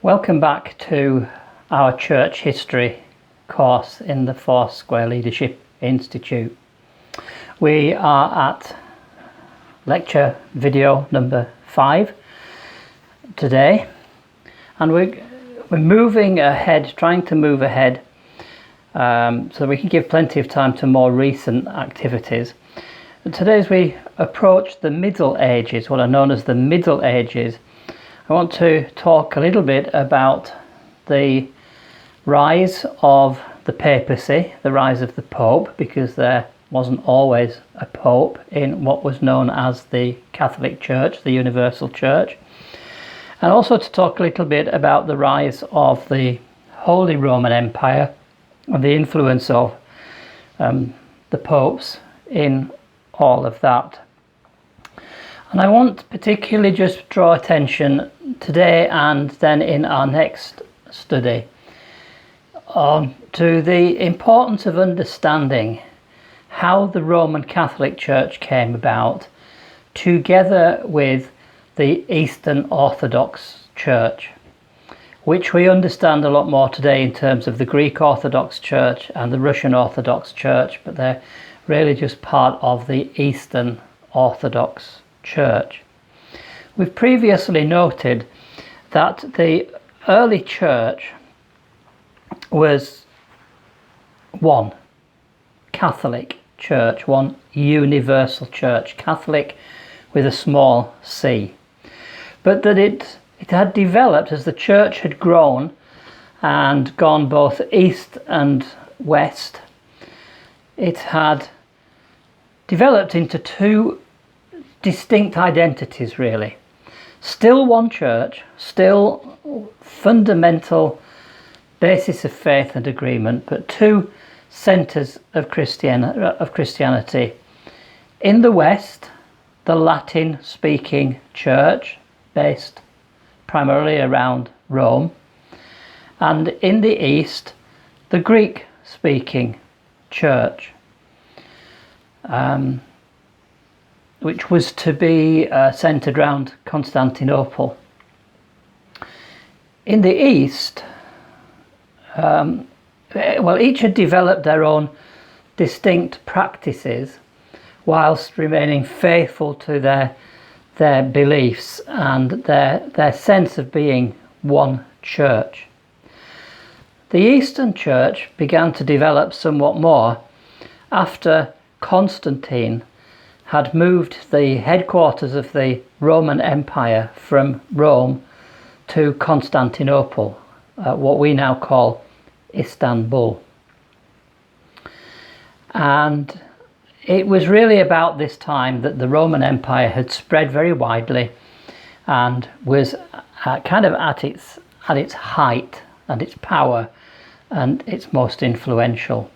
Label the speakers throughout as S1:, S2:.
S1: Welcome back to our church history course in the Foursquare Leadership Institute. We are at lecture video number 5 today, and we're moving ahead, trying to move ahead so we can give plenty of time to more recent activities. And today, as we approach the Middle Ages, what are known as the Middle Ages, I want to talk a little bit about the rise of the papacy, the rise of the Pope, because there wasn't always a Pope in what was known as the Catholic Church, the Universal Church, and also to talk a little bit about the rise of the Holy Roman Empire and the influence of the popes in all of that. And I want particularly just draw attention today and then in our next study to the importance of understanding how the Roman Catholic Church came about together with the Eastern Orthodox Church, which we understand a lot more today in terms of the Greek Orthodox Church and the Russian Orthodox Church, but they're really just part of the Eastern Orthodox Church. We've previously noted that the early church was one Catholic church, one universal church, Catholic with a small c, but that it had developed as the church had grown and gone both east and west. It had developed into two distinct identities, really. Still one church, still fundamental basis of faith and agreement, but two centres of Christianity. In the West, the Latin-speaking church, based primarily around Rome, and in the East, the Greek-speaking church, which was to be centred around Constantinople. In the East, each had developed their own distinct practices whilst remaining faithful to their beliefs and their sense of being one church. The Eastern Church began to develop somewhat more after Constantine had moved the headquarters of the Roman Empire from Rome to Constantinople, what we now call Istanbul. And it was really about this time that the Roman Empire had spread very widely and was kind of at its height and its power and its most influential.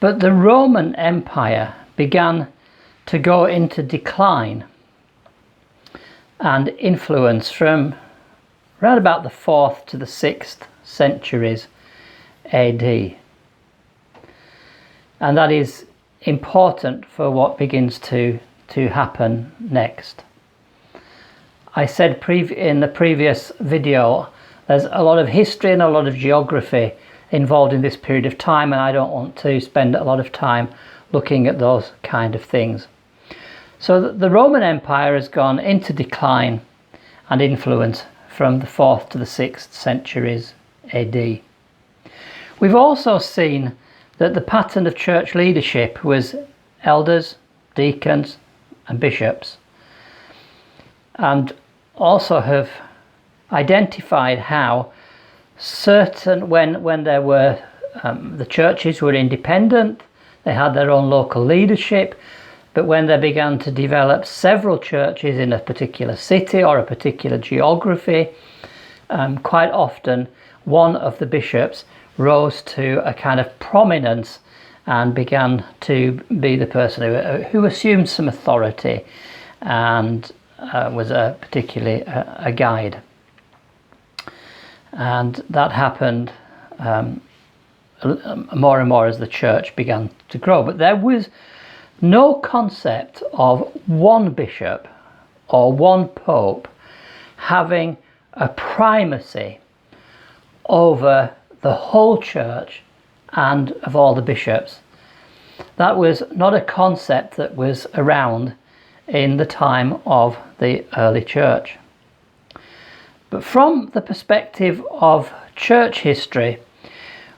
S1: But the Roman Empire began to go into decline and influence from around about the 4th to the 6th centuries AD. And that is important for what begins to happen next. I said in the previous video, there's a lot of history and a lot of geography involved in this period of time, and I don't want to spend a lot of time looking at those kind of things. So the Roman Empire has gone into decline and influence from the 4th to the 6th centuries AD. We've also seen that the pattern of church leadership was elders, deacons and bishops, and also have identified how certain, when there were the churches were independent, they had their own local leadership, but when they began to develop several churches in a particular city or a particular geography, quite often one of the bishops rose to a kind of prominence and began to be the person who assumed some authority and was particularly a guide. And that happened more and more as the church began to grow. But there was no concept of one bishop or one pope having a primacy over the whole church and of all the bishops. That was not a concept that was around in the time of the early church. But from the perspective of church history,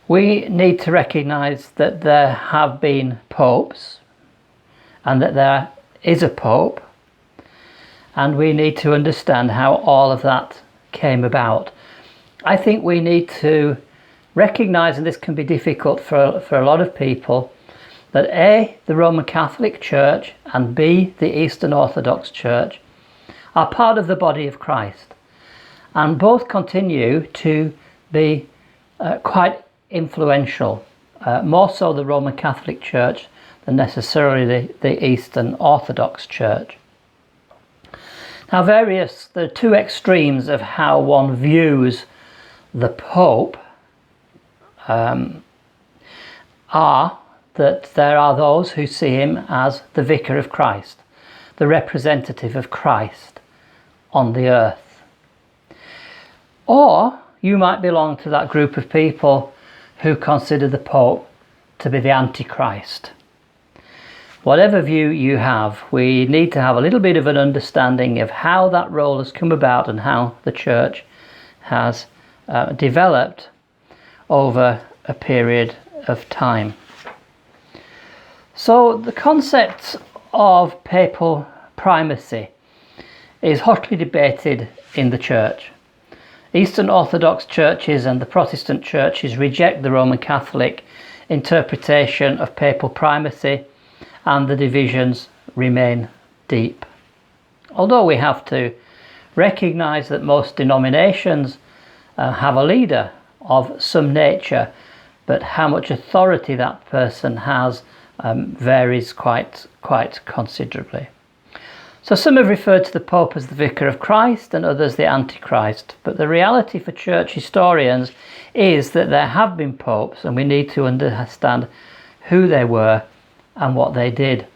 S1: we need to recognize that there have been popes and that there is a pope, and we need to understand how all of that came about. I think we need to recognize, and this can be difficult for a lot of people, that A, the Roman Catholic Church, and B, the Eastern Orthodox Church are part of the body of Christ, and both continue to be quite influential, more so the Roman Catholic Church than necessarily the Eastern Orthodox Church. Now, there are two extremes of how one views the Pope. Are that there are those who see him as the vicar of Christ, the representative of Christ on the earth. Or you might belong to that group of people who consider the Pope to be the Antichrist. Whatever view you have, we need to have a little bit of an understanding of how that role has come about and how the church has developed over a period of time. So the concept of papal primacy is hotly debated in the church. Eastern Orthodox churches and the Protestant churches reject the Roman Catholic interpretation of papal primacy, and the divisions remain deep. Although we have to recognize that most denominations have a leader of some nature, but how much authority that person has varies quite considerably. So some have referred to the Pope as the Vicar of Christ and others the Antichrist, but the reality for church historians is that there have been popes, and we need to understand who they were and what they did.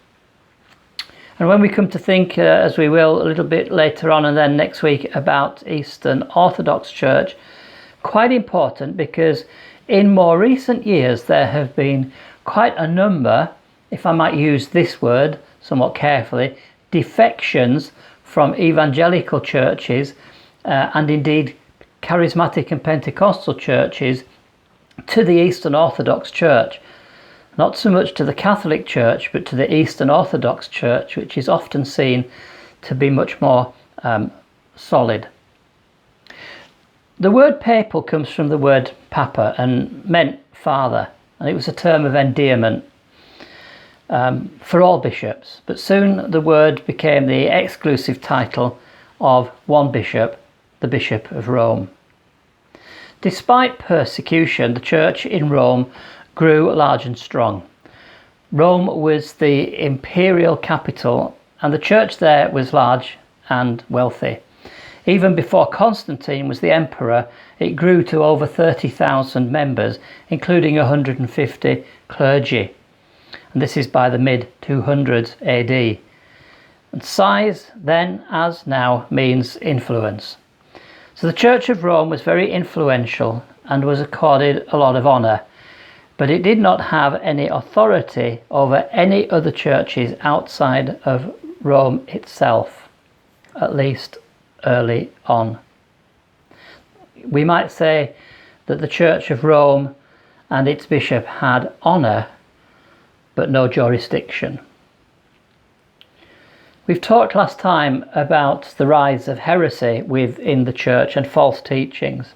S1: And when we come to think, as we will a little bit later on and then next week, about Eastern Orthodox Church, quite important, because in more recent years there have been quite a number, if I might use this word somewhat carefully, defections from evangelical churches and indeed charismatic and Pentecostal churches to the Eastern Orthodox Church. Not so much to the Catholic Church, but to the Eastern Orthodox Church, which is often seen to be much more solid. The word papal comes from the word papa and meant father, and it was a term of endearment for all bishops, but soon the word became the exclusive title of one bishop, the Bishop of Rome. Despite persecution, the church in Rome grew large and strong. Rome was the imperial capital, and the church there was large and wealthy. Even before Constantine was the emperor, it grew to over 30,000 members, including 150 clergy. And this is by the mid-200s AD. And size, then as now, means influence. So the Church of Rome was very influential and was accorded a lot of honour, but it did not have any authority over any other churches outside of Rome itself, at least early on. We might say that the Church of Rome and its bishop had honour, but no jurisdiction. We've talked last time about the rise of heresy within the church and false teachings.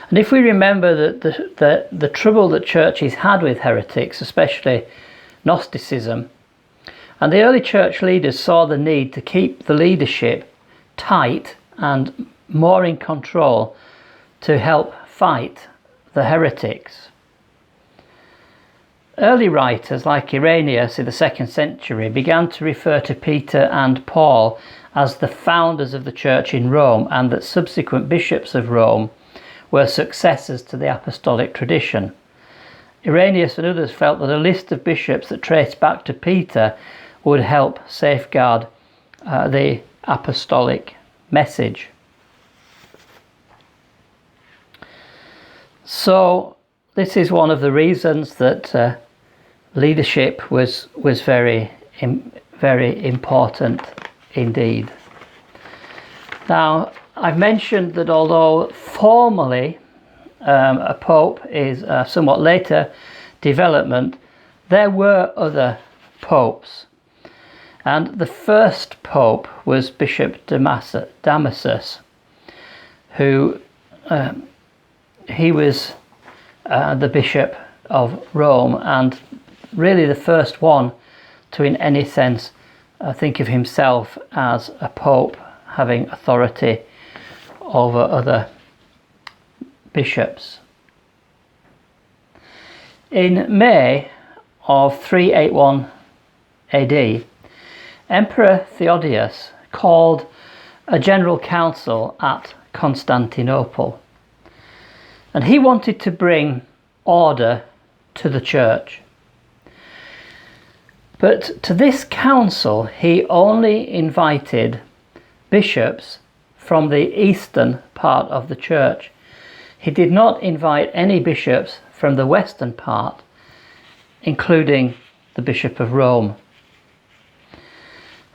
S1: And if we remember that the trouble that churches had with heretics, especially Gnosticism, and the early church leaders saw the need to keep the leadership tight and more in control to help fight the heretics. Early writers like Irenaeus in the 2nd century began to refer to Peter and Paul as the founders of the church in Rome, and that subsequent bishops of Rome were successors to the apostolic tradition. Irenaeus and others felt that a list of bishops that traced back to Peter would help safeguard the apostolic message. So this is one of the reasons that leadership was very important indeed. Now, I've mentioned that although formally a pope is a somewhat later development, there were other popes. And the first pope was Bishop Damasus, who he was the Bishop of Rome, and really the first one to in any sense think of himself as a pope having authority over other bishops. In May of 381 AD, Emperor Theodosius called a general council at Constantinople, and he wanted to bring order to the church. But to this council he only invited bishops from the eastern part of the church. He did not invite any bishops from the western part, including the Bishop of Rome.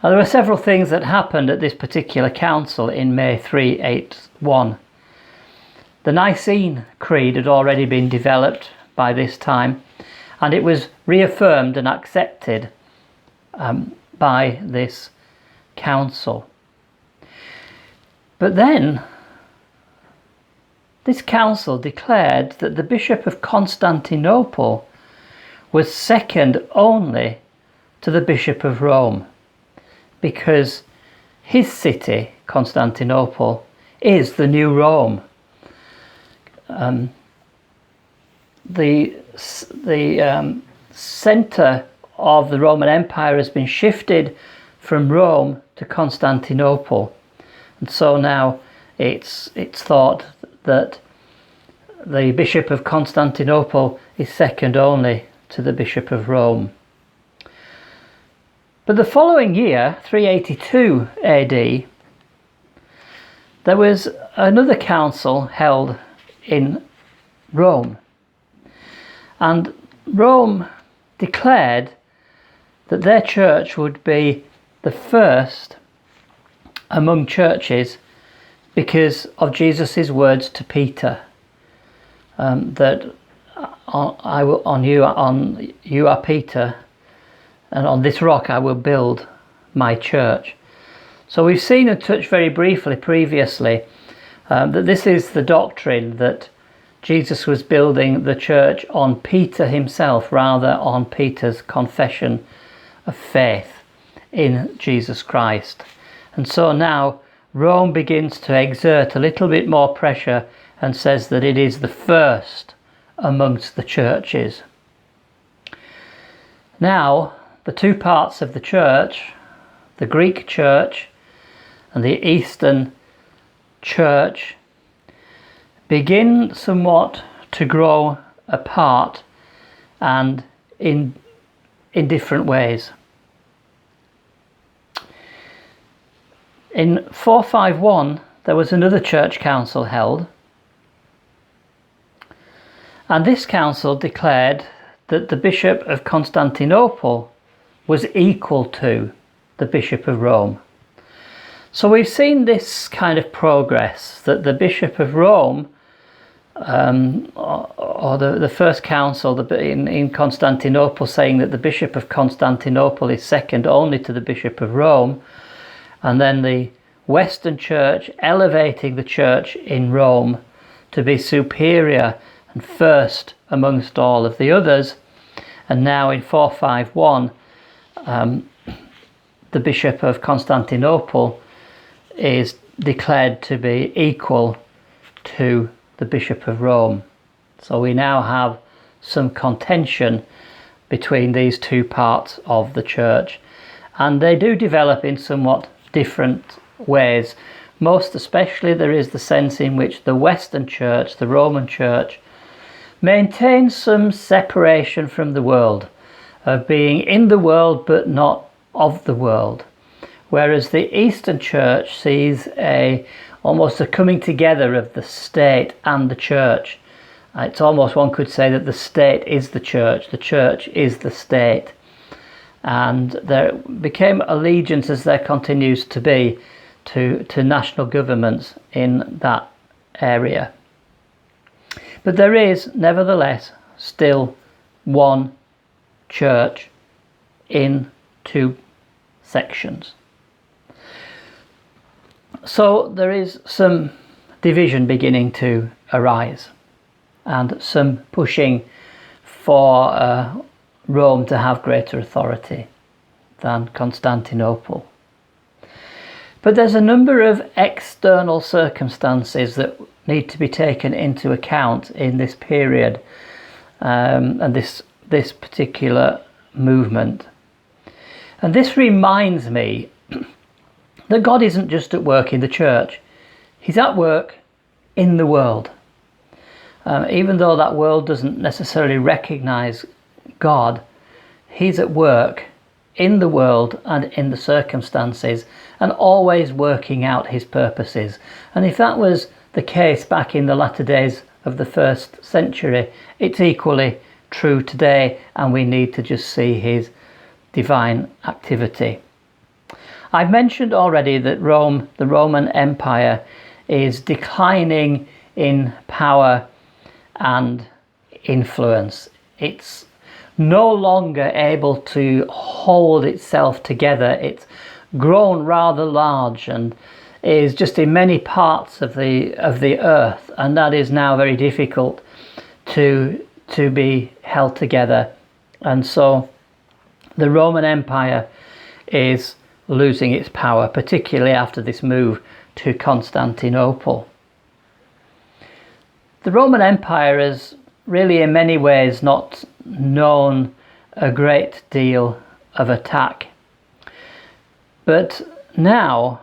S1: Now, there were several things that happened at this particular council in May 381. The Nicene Creed had already been developed by this time, and it was reaffirmed and accepted by this council. But then this council declared that the Bishop of Constantinople was second only to the Bishop of Rome, because his city, Constantinople, is the new Rome. The centre of the Roman Empire has been shifted from Rome to Constantinople, and so now it's thought that the Bishop of Constantinople is second only to the Bishop of Rome. But the following year, 382 AD, there was another council held in Rome, and Rome declared that their church would be the first among churches because of Jesus' words to Peter, that you are Peter, and on this rock I will build my church. So we've seen and touched very briefly previously that this is the doctrine that Jesus was building the church on Peter himself rather on Peter's confession of faith in Jesus Christ. And so now Rome begins to exert a little bit more pressure and says that it is the first amongst the churches. Now, the two parts of the church, the Greek church and the Eastern church, begin somewhat to grow apart and in different ways. In 451 there was another church council held, and this council declared that the Bishop of Constantinople was equal to the Bishop of Rome. So we've seen this kind of progress, that the Bishop of Rome, or the first council in Constantinople, saying that the Bishop of Constantinople is second only to the Bishop of Rome, and then the Western Church elevating the church in Rome to be superior and first amongst all of the others. And now in 451 the Bishop of Constantinople is declared to be equal to the Bishop of Rome. So we now have some contention between these two parts of the church, and they do develop in somewhat different ways. Most especially there is the sense in which the Western Church, the Roman Church, maintains some separation from the world, of being in the world but not of the world, whereas the Eastern Church sees almost a coming together of the state and the church, It's almost, one could say, that the state is the church is the state. And there became allegiance, as there continues to be, to national governments in that area. But there is, nevertheless, still one church in two sections. So there is some division beginning to arise, and some pushing for Rome to have greater authority than Constantinople. But there's a number of external circumstances that need to be taken into account in this period, and this particular movement. And this reminds me that God isn't just at work in the church, he's at work in the world. Even though that world doesn't necessarily recognize God, he's at work in the world and in the circumstances, and always working out his purposes. And if that was the case back in the latter days of the 1st century, it's equally true today, and we need to just see his divine activity. I've mentioned already that Rome, the Roman Empire, is declining in power and influence. It's no longer able to hold itself together. It's grown rather large and is just in many parts of the earth, and that is now very difficult to be held together. And so the Roman Empire is losing its power, particularly after this move to Constantinople. The Roman Empire has really in many ways not known a great deal of attack. But now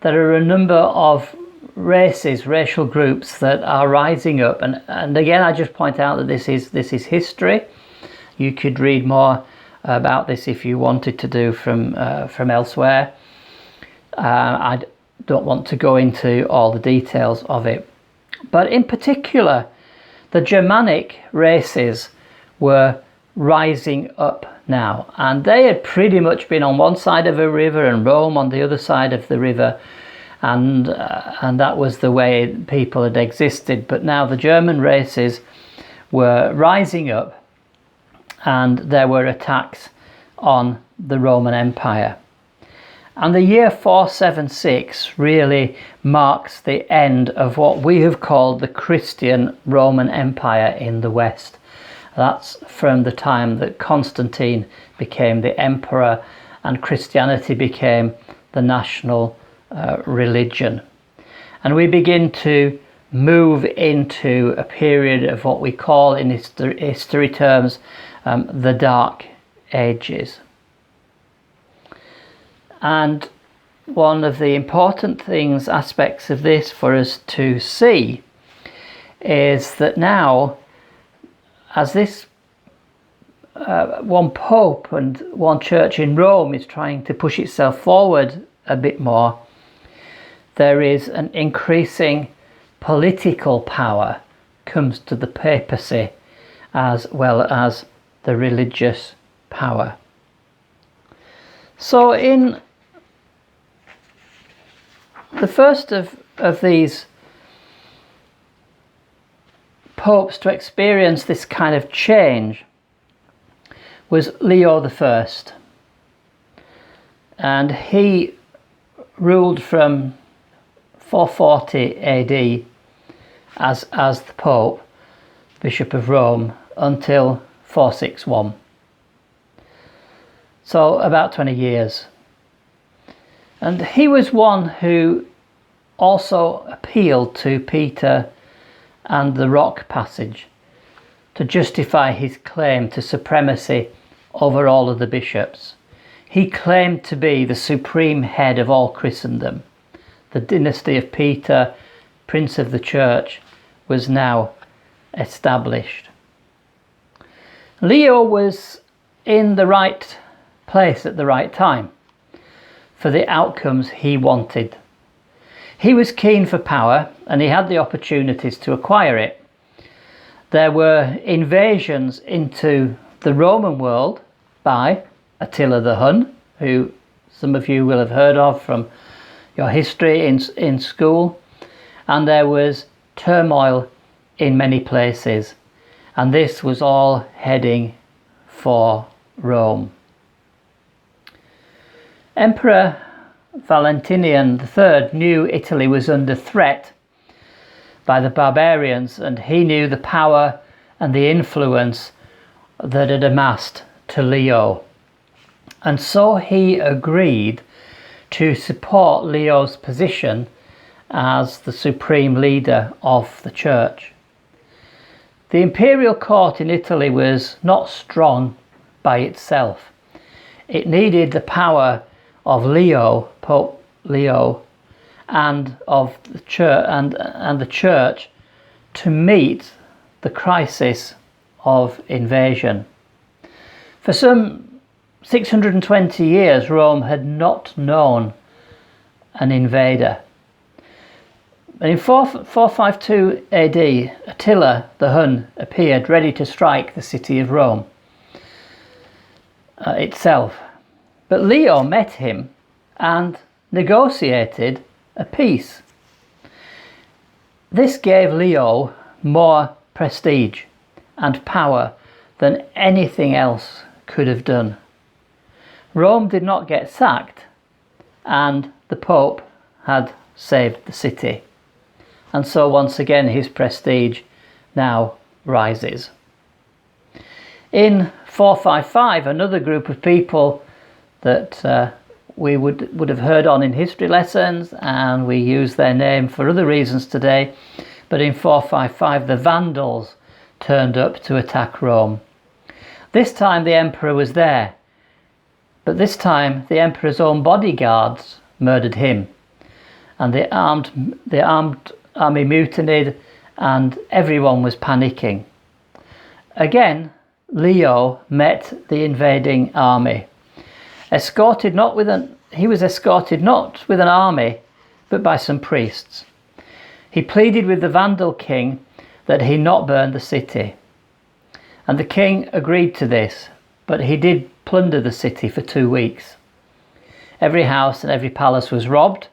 S1: there are a number of racial groups that are rising up, and again I just point out that this is history. You could read more about this if you wanted to do from elsewhere. I don't want to go into all the details of it, but in particular the Germanic races were rising up now, and they had pretty much been on one side of a river and Rome on the other side of the river, and that was the way people had existed. But now the German races were rising up, and there were attacks on the Roman Empire. And the year 476 really marks the end of what we have called the Christian Roman Empire in the West. That's from the time that Constantine became the emperor and Christianity became the national religion. And we begin to move into a period of what we call in history terms the Dark Ages. And one of the important aspects of this for us to see is that now, as this one pope and one church in Rome is trying to push itself forward a bit more, there is an increasing political power comes to the papacy, as well as the religious power. So in the first of these popes to experience this kind of change was Leo I, and he ruled from 440 AD as the Pope, Bishop of Rome, until 461. So about 20 years. And he was one who also appealed to Peter and the rock passage to justify his claim to supremacy over all of the bishops. He claimed to be the supreme head of all Christendom. The dynasty of Peter, Prince of the Church, was now established. Leo was in the right place at the right time for the outcomes he wanted. He was keen for power, and he had the opportunities to acquire it. There were invasions into the Roman world by Attila the Hun, who some of you will have heard of from your history in school. And there was turmoil in many places. And this was all heading for Rome. Emperor Valentinian III knew Italy was under threat by the barbarians, and he knew the power and the influence that had amassed to Leo. And so he agreed to support Leo's position as the supreme leader of the church. The imperial court in Italy was not strong by itself. It needed the power of Leo, Pope Leo, and of the church and the church to meet the crisis of invasion. For some 620 years, Rome had not known an invader. And in 452 AD, Attila the Hun appeared ready to strike the city of Rome itself. But Leo met him and negotiated a peace. This gave Leo more prestige and power than anything else could have done. Rome did not get sacked, and the Pope had saved the city. And so once again his prestige now rises. In 455, another group of people that we would have heard on in history lessons, and we use their name for other reasons today, but in 455 the Vandals turned up to attack Rome. This time the emperor was there, but this time the emperor's own bodyguards murdered him, and the armed army mutinied, and everyone was panicking. Again, Leo met the invading army. He was escorted not with an army, but by some priests. He pleaded with the Vandal king that he not burn the city. And the king agreed to this, but he did plunder the city for 2 weeks. Every house and every palace was robbed,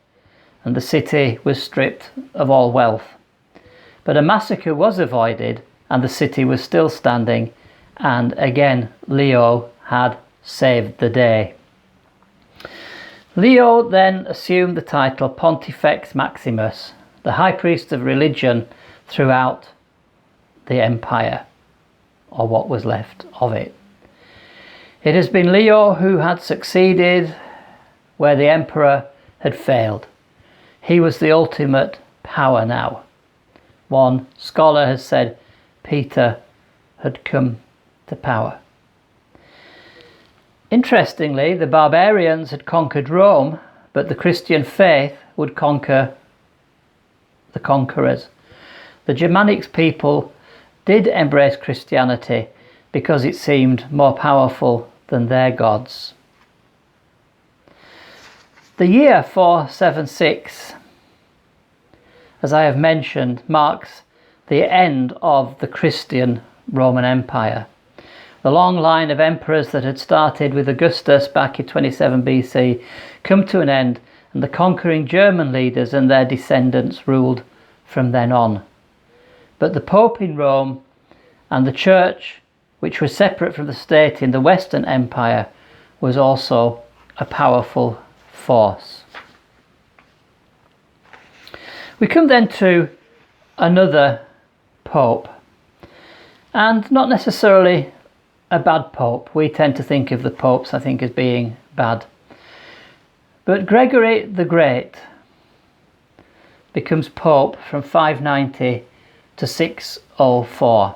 S1: and the city was stripped of all wealth. But a massacre was avoided, and the city was still standing, and again Leo had saved the day. Leo then assumed the title Pontifex Maximus, the high priest of religion throughout the empire, or what was left of it. It has been Leo who had succeeded where the emperor had failed. He was the ultimate power now. One scholar has said Peter had come to power. Interestingly, the barbarians had conquered Rome, but the Christian faith would conquer the conquerors. The Germanic people did embrace Christianity because it seemed more powerful than their gods. The year 476, as I have mentioned, marks the end of the Christian Roman Empire. The long line of emperors that had started with Augustus back in 27 BC come to an end, and the conquering German leaders and their descendants ruled from then on. But the Pope in Rome and the Church, which was separate from the state in the Western Empire, was also a powerful force. We come then to another Pope, and not necessarily a bad Pope. We tend to think of the popes, I think, as being bad. But Gregory the Great becomes Pope from 590 to 604.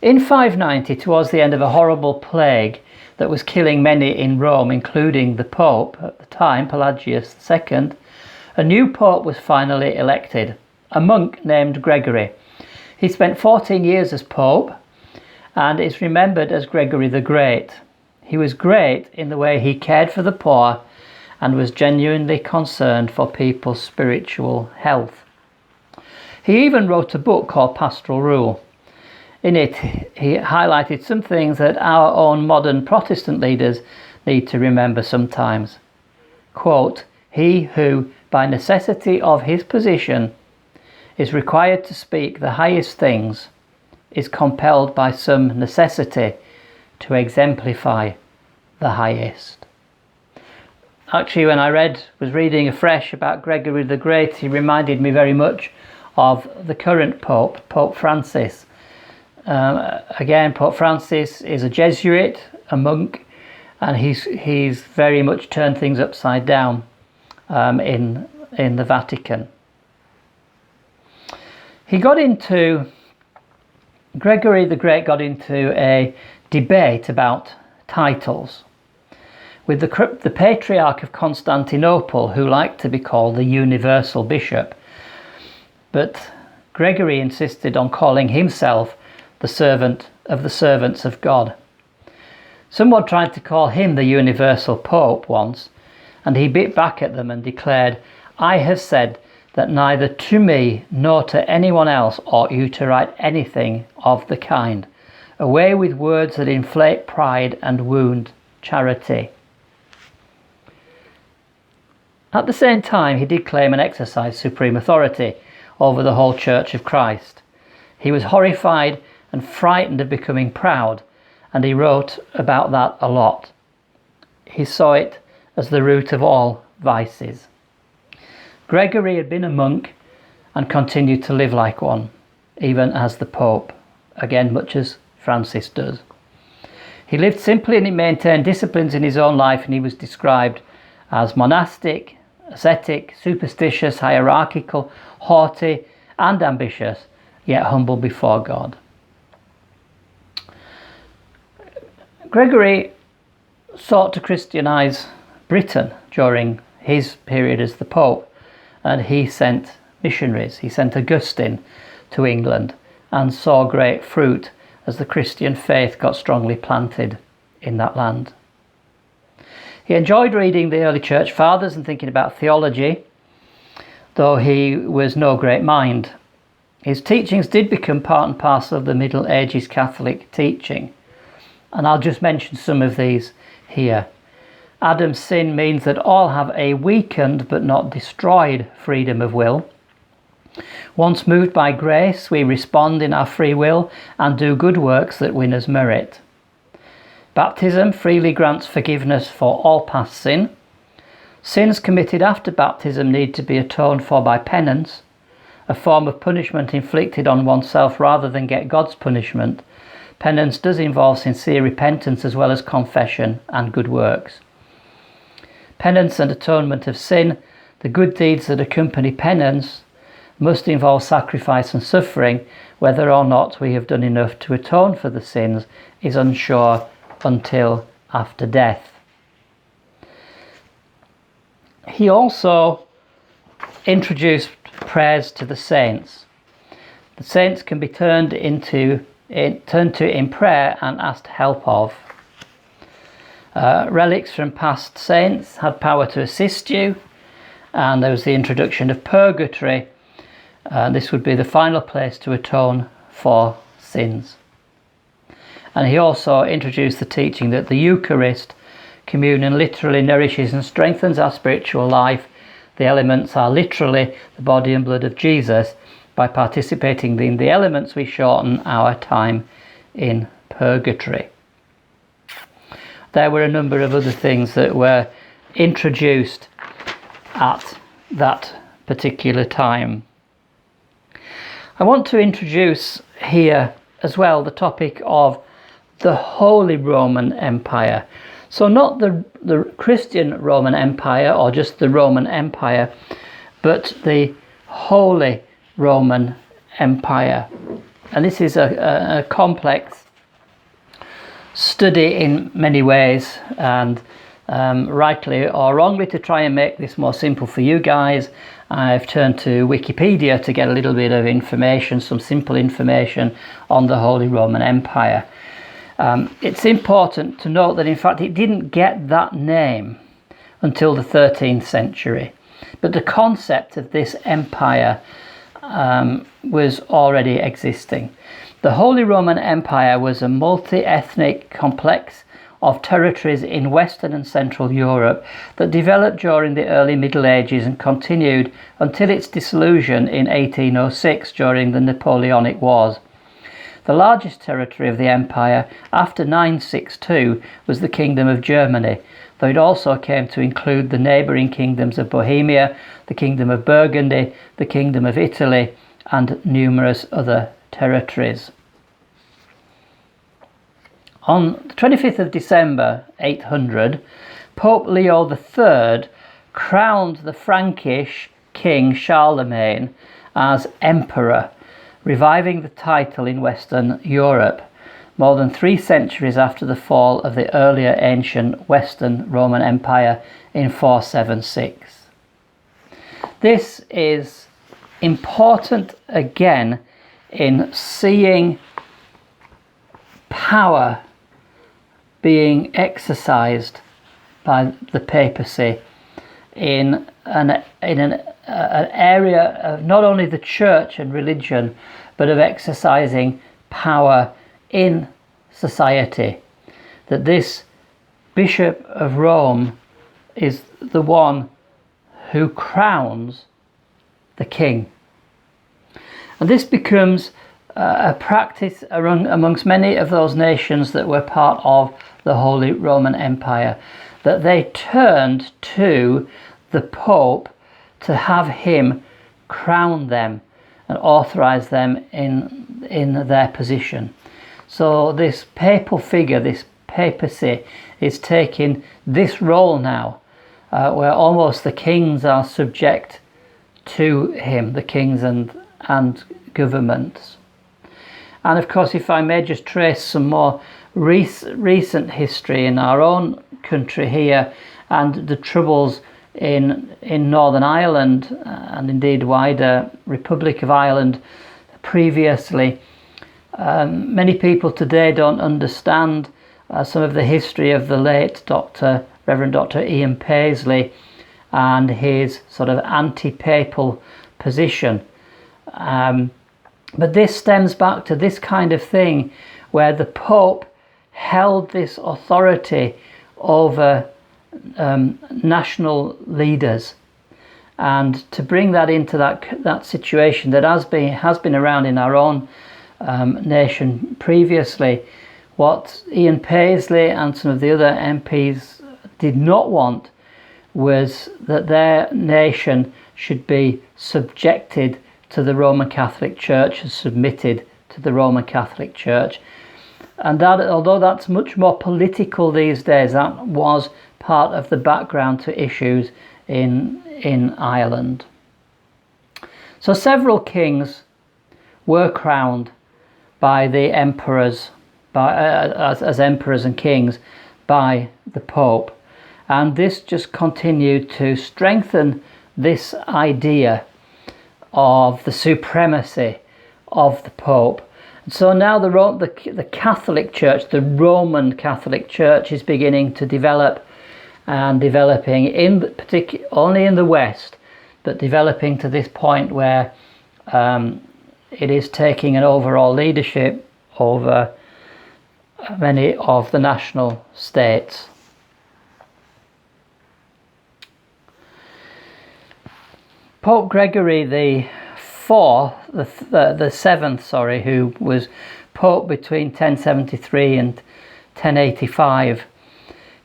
S1: In 590, towards the end of a horrible plague that was killing many in Rome, including the Pope at the time, Pelagius II, a new Pope was finally elected, a monk named Gregory. He spent 14 years as Pope and is remembered as Gregory the Great. He was great in the way he cared for the poor and was genuinely concerned for people's spiritual health. He even wrote a book called Pastoral Rule. In it, he highlighted some things that our own modern Protestant leaders need to remember sometimes. Quote, "He who, by necessity of his position, is required to speak the highest things, is compelled by some necessity to exemplify the highest." Actually, when I was reading afresh about Gregory the Great, he reminded me very much of the current Pope, Pope Francis. Again, Pope Francis is a Jesuit, a monk, and he's very much turned things upside down in the Vatican. Gregory the Great got into a debate about titles with the Patriarch of Constantinople, who liked to be called the Universal Bishop. But Gregory insisted on calling himself the servant of the servants of God. Someone tried to call him the Universal Pope once, and he bit back at them and declared, "I have said that neither to me nor to anyone else ought you to write anything of the kind. Away with words that inflate pride and wound charity." At the same time, he did claim and exercise supreme authority over the whole Church of Christ. He was horrified and frightened of becoming proud, and he wrote about that a lot. He saw it as the root of all vices. Gregory had been a monk and continued to live like one, even as the Pope, again much as Francis does. He lived simply and he maintained disciplines in his own life, and he was described as monastic, ascetic, superstitious, hierarchical, haughty and ambitious, yet humble before God. Gregory sought to Christianize Britain during his period as the Pope, and he sent missionaries. He sent Augustine to England and saw great fruit as the Christian faith got strongly planted in that land. He enjoyed reading the early church fathers and thinking about theology, though he was no great mind. His teachings did become part and parcel of the Middle Ages Catholic teaching, and I'll just mention some of these here. Adam's sin means that all have a weakened but not destroyed freedom of will. Once moved by grace, we respond in our free will and do good works that win us merit. Baptism freely grants forgiveness for all past sin. Sins committed after baptism need to be atoned for by penance, a form of punishment inflicted on oneself rather than get God's punishment. Penance does involve sincere repentance as well as confession and good works. Penance and atonement of sin, the good deeds that accompany penance, must involve sacrifice and suffering. Whether or not we have done enough to atone for the sins is unsure until after death. He also introduced prayers to the saints. The saints can be turned to in prayer and asked help of. Relics from past saints had power to assist you, and there was the introduction of purgatory. This would be the final place to atone for sins. And he also introduced the teaching that the Eucharist, communion, literally nourishes and strengthens our spiritual life. The elements are literally the body and blood of Jesus. By participating in the elements, we shorten our time in purgatory. There were a number of other things that were introduced at that particular time. I want to introduce here as well the topic of the Holy Roman Empire. So not the Christian Roman Empire or just the Roman Empire, but the Holy Roman Empire. And this is a complex study in many ways, and rightly or wrongly, to try and make this more simple for you guys, I've turned to Wikipedia to get a little bit of information, some simple information on the Holy Roman Empire. It's important to note that in fact it didn't get that name until the 13th century, but the concept of this empire was already existing. The Holy Roman Empire was a multi-ethnic complex of territories in Western and Central Europe that developed during the early Middle Ages and continued until its dissolution in 1806 during the Napoleonic Wars. The largest territory of the empire after 962 was the Kingdom of Germany, though it also came to include the neighbouring kingdoms of Bohemia, the Kingdom of Burgundy, the Kingdom of Italy, and numerous other territories. On the 25th of December 800, Pope Leo III crowned the Frankish king Charlemagne as emperor, reviving the title in Western Europe, more than 3 centuries after the fall of the earlier ancient Western Roman Empire in 476. This is important again in seeing power being exercised by the papacy in an area of not only the church and religion, but of exercising power in society. That this Bishop of Rome is the one who crowns the king. And this becomes a practice amongst many of those nations that were part of the Holy Roman Empire, that they turned to the Pope to have him crown them and authorize them in their position. So this papal figure, this papacy, is taking this role now, where almost the kings are subject to him, the kings and governments. And of course, if I may just trace some more recent history in our own country here, and the troubles in Northern Ireland and indeed wider Republic of Ireland previously, many people today don't understand some of the history of the late Reverend Dr. Ian Paisley and his sort of anti-papal position. But this stems back to this kind of thing, where the Pope held this authority over national leaders, and to bring that into that situation that has been around in our own nation previously. What Ian Paisley and some of the other MPs did not want was that their nation should be subjected to the Roman Catholic Church and submitted to the Roman Catholic Church. And that, although that's much more political these days, that was part of the background to issues in Ireland. So several kings were crowned by the emperors, as emperors and kings, by the Pope. And this just continued to strengthen this idea of the supremacy of the Pope. And so now the Catholic Church, the Roman Catholic Church, is beginning to develop, and developing only in the West, but developing to this point where it is taking an overall leadership over many of the national states. Pope Gregory the Seventh, who was Pope between 1073 and 1085,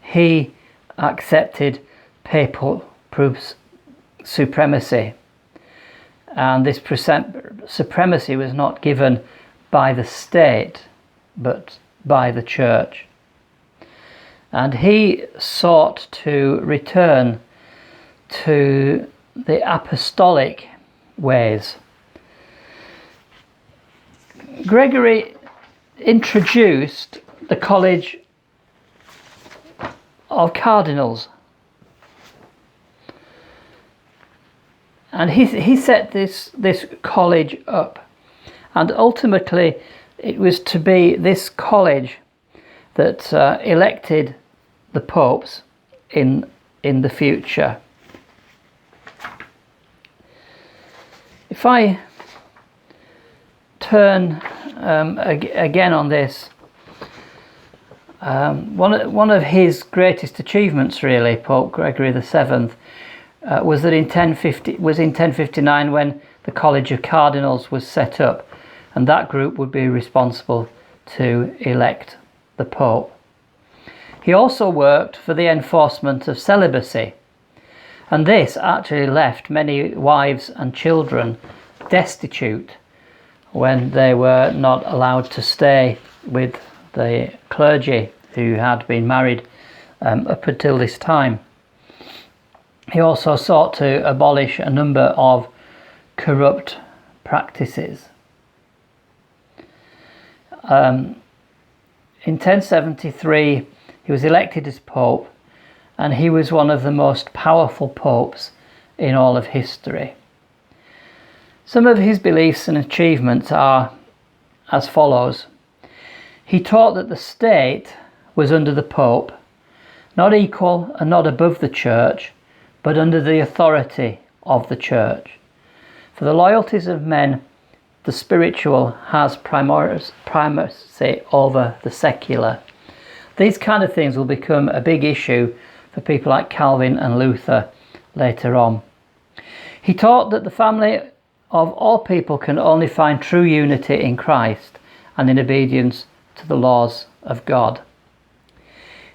S1: he accepted papal supremacy, and this supremacy was not given by the state but by the church, and he sought to return to the apostolic ways. Gregory introduced the College of Cardinals, and he set this college up, and ultimately it was to be this college that elected the popes in the future. If I turn again on this. One of his greatest achievements, really, Pope Gregory VII, was that in 1059 when the College of Cardinals was set up, and that group would be responsible to elect the Pope. He also worked for the enforcement of celibacy, and this actually left many wives and children destitute when they were not allowed to stay with the clergy who had been married up until this time. He also sought to abolish a number of corrupt practices. In 1073, he was elected as Pope, and he was one of the most powerful popes in all of history. Some of his beliefs and achievements are as follows. He taught that the state was under the Pope, not equal and not above the Church, but under the authority of the Church. For the loyalties of men, the spiritual has primacy over the secular. These kind of things will become a big issue for people like Calvin and Luther later on. He taught that the family of all people can only find true unity in Christ and in obedience to the laws of God.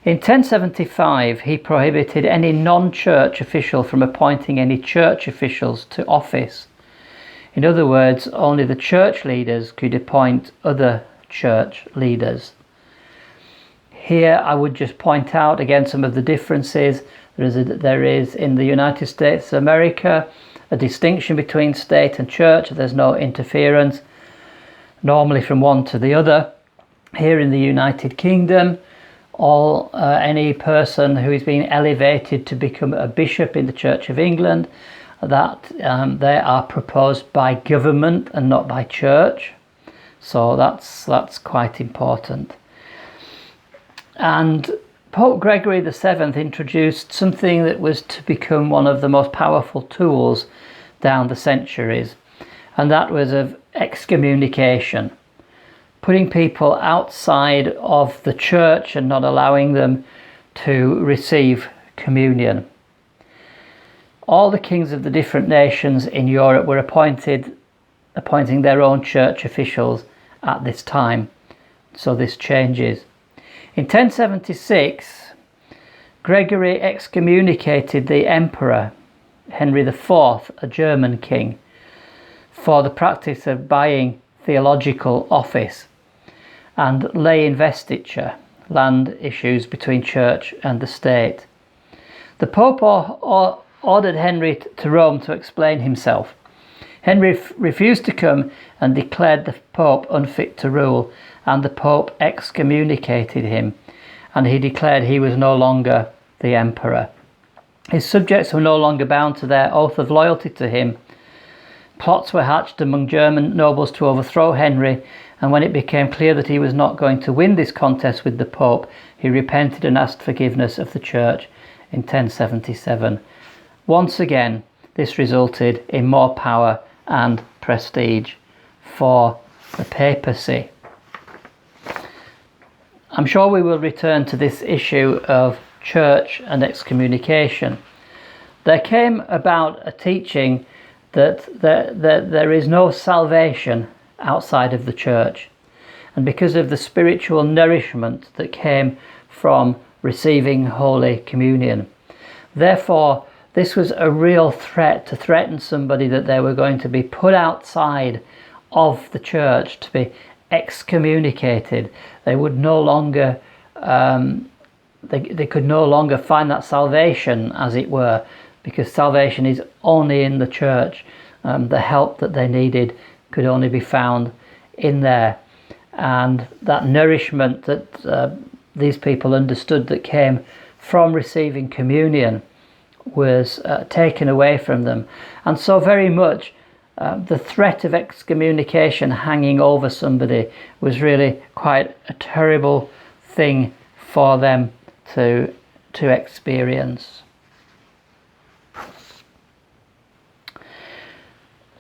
S1: In 1075, he prohibited any non-church official from appointing any church officials to office. In other words, only the church leaders could appoint other church leaders. Here I would just point out again some of the differences. There is in the United States of America a distinction between state and church. There's no interference normally from one to the other. Here in the United Kingdom, any person who is being elevated to become a bishop in the Church of England, that they are proposed by government and not by church. So that's quite important. And Pope Gregory VII introduced something that was to become one of the most powerful tools down the centuries, and that was of excommunication, putting people outside of the church and not allowing them to receive communion. All the kings of the different nations in Europe were appointing their own church officials at this time, so this changes. In 1076, Gregory excommunicated the Emperor Henry IV, a German king, for the practice of buying theological office and lay investiture, land issues between church and the state. The Pope ordered Henry to Rome to explain himself. Henry refused to come and declared the Pope unfit to rule, and the Pope excommunicated him, and he declared he was no longer the emperor. His subjects were no longer bound to their oath of loyalty to him. Plots were hatched among German nobles to overthrow Henry, and when it became clear that he was not going to win this contest with the Pope, he repented and asked forgiveness of the Church in 1077. Once again, this resulted in more power and prestige for the papacy. I'm sure we will return to this issue of church and excommunication. There came about a teaching that there is no salvation outside of the church, and because of the spiritual nourishment that came from receiving Holy Communion. Therefore, this was a real threat to threaten somebody that they were going to be put outside of the church, to be excommunicated. They would no longer, they could no longer find that salvation, as it were, because salvation is only in the church. The help that they needed could only be found in there. And that nourishment that these people understood that came from receiving communion was taken away from them. And so very much the threat of excommunication hanging over somebody was really quite a terrible thing for them to experience.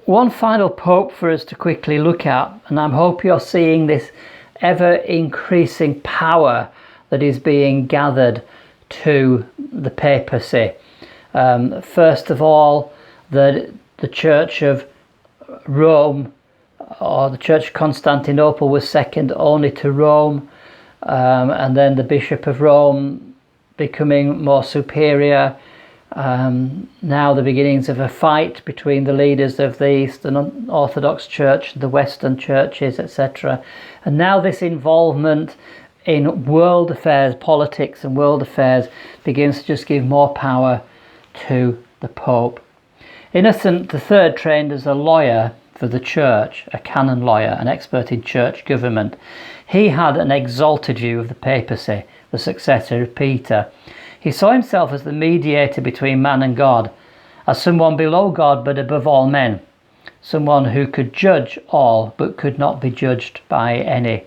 S1: One final pope for us to quickly look at, and I hope you're seeing this ever increasing power that is being gathered to the papacy. First of all, the Church of Rome, or the Church of Constantinople, was second only to Rome, and then the Bishop of Rome becoming more superior. Now the beginnings of a fight between the leaders of the Eastern Orthodox Church, the Western churches, etc. And now this involvement in world affairs, politics and world affairs, begins to just give more power to the Pope. Innocent III trained as a lawyer for the church, a canon lawyer, an expert in church government. He had an exalted view of the papacy, the successor of Peter. He saw himself as the mediator between man and God, as someone below God but above all men, someone who could judge all but could not be judged by any.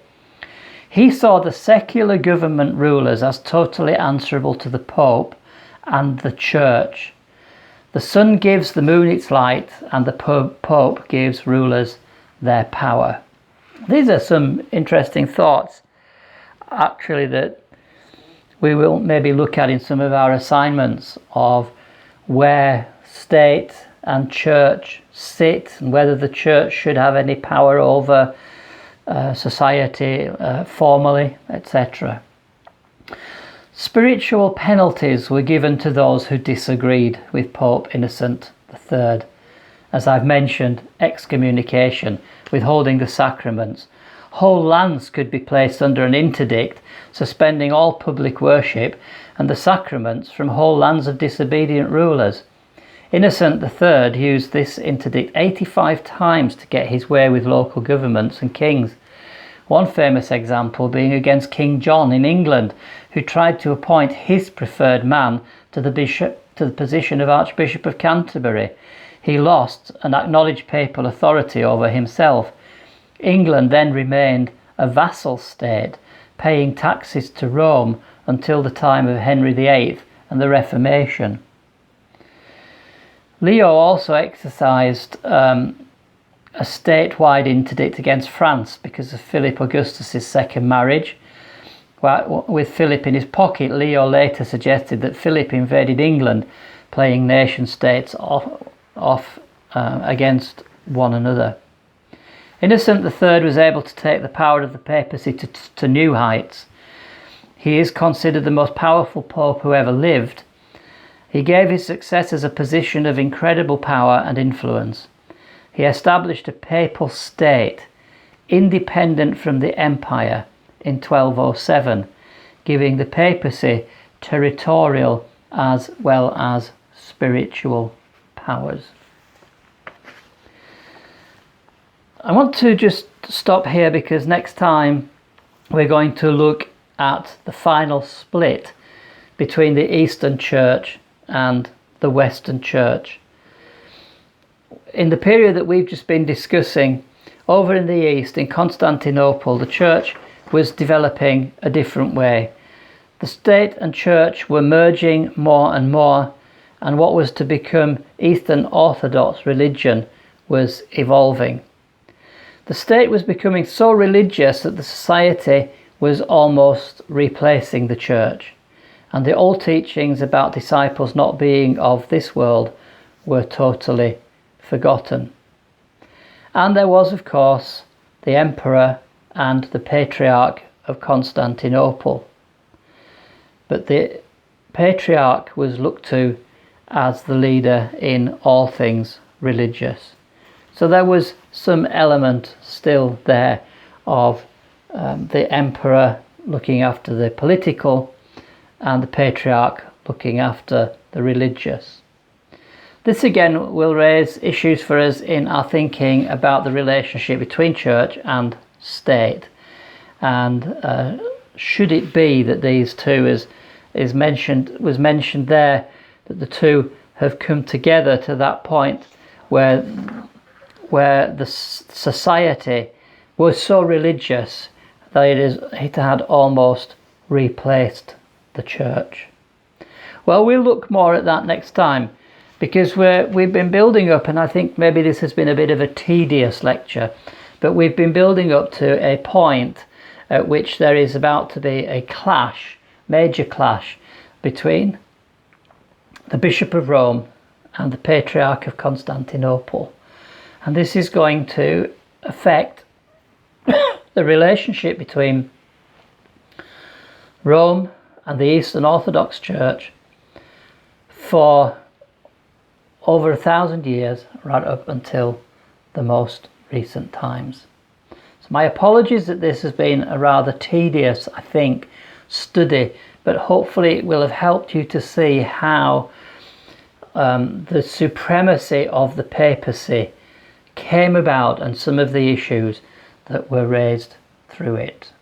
S1: He saw the secular government rulers as totally answerable to the Pope and the Church. The sun gives the moon its light, and the Pope gives rulers their power. These are some interesting thoughts, actually, that we will maybe look at in some of our assignments of where state and church sit and whether the church should have any power over society formally, etc. Spiritual penalties were given to those who disagreed with Pope Innocent III. As I've mentioned, excommunication, withholding the sacraments. Whole lands could be placed under an interdict, suspending all public worship and the sacraments from whole lands of disobedient rulers. Innocent III used this interdict 85 times to get his way with local governments and kings. One famous example being against King John in England, who tried to appoint his preferred man to the position of Archbishop of Canterbury. He lost and acknowledged papal authority over himself. England then remained a vassal state, paying taxes to Rome until the time of Henry VIII and the Reformation. Leo also exercised a statewide interdict against France because of Philip Augustus's second marriage. With Philip in his pocket, Leo later suggested that Philip invaded England, playing nation states off against one another. Innocent III was able to take the power of the papacy to new heights. He is considered the most powerful pope who ever lived. He gave his successors a position of incredible power and influence. He established a papal state, independent from the empire, in 1207, giving the papacy territorial as well as spiritual powers. I want to just stop here because next time we're going to look at the final split between the Eastern Church and the Western Church. In the period that we've just been discussing, over in the East, in Constantinople, the Church was developing a different way. The state and Church were merging more and more, and what was to become Eastern Orthodox religion was evolving. The state was becoming so religious that the society was almost replacing the Church, and the old teachings about disciples not being of this world were totally forgotten. And there was, of course, the Emperor and the Patriarch of Constantinople. But the Patriarch was looked to as the leader in all things religious. So there was some element still there of the Emperor looking after the political and the Patriarch looking after the religious. This again will raise issues for us in our thinking about the relationship between church and state. And should it be that these two, as was mentioned there, that the two have come together to that point where the society was so religious that it had almost replaced the church. Well, we'll look more at that next time. because we've been building up, and I think maybe this has been a bit of a tedious lecture, but we've been building up to a point at which there is about to be a clash, major clash, between the Bishop of Rome and the Patriarch of Constantinople. And this is going to affect the relationship between Rome and the Eastern Orthodox Church for over 1,000 years, right up until the most recent times. So my apologies that this has been a rather tedious, I think, study, but hopefully it will have helped you to see how the supremacy of the papacy came about and some of the issues that were raised through it.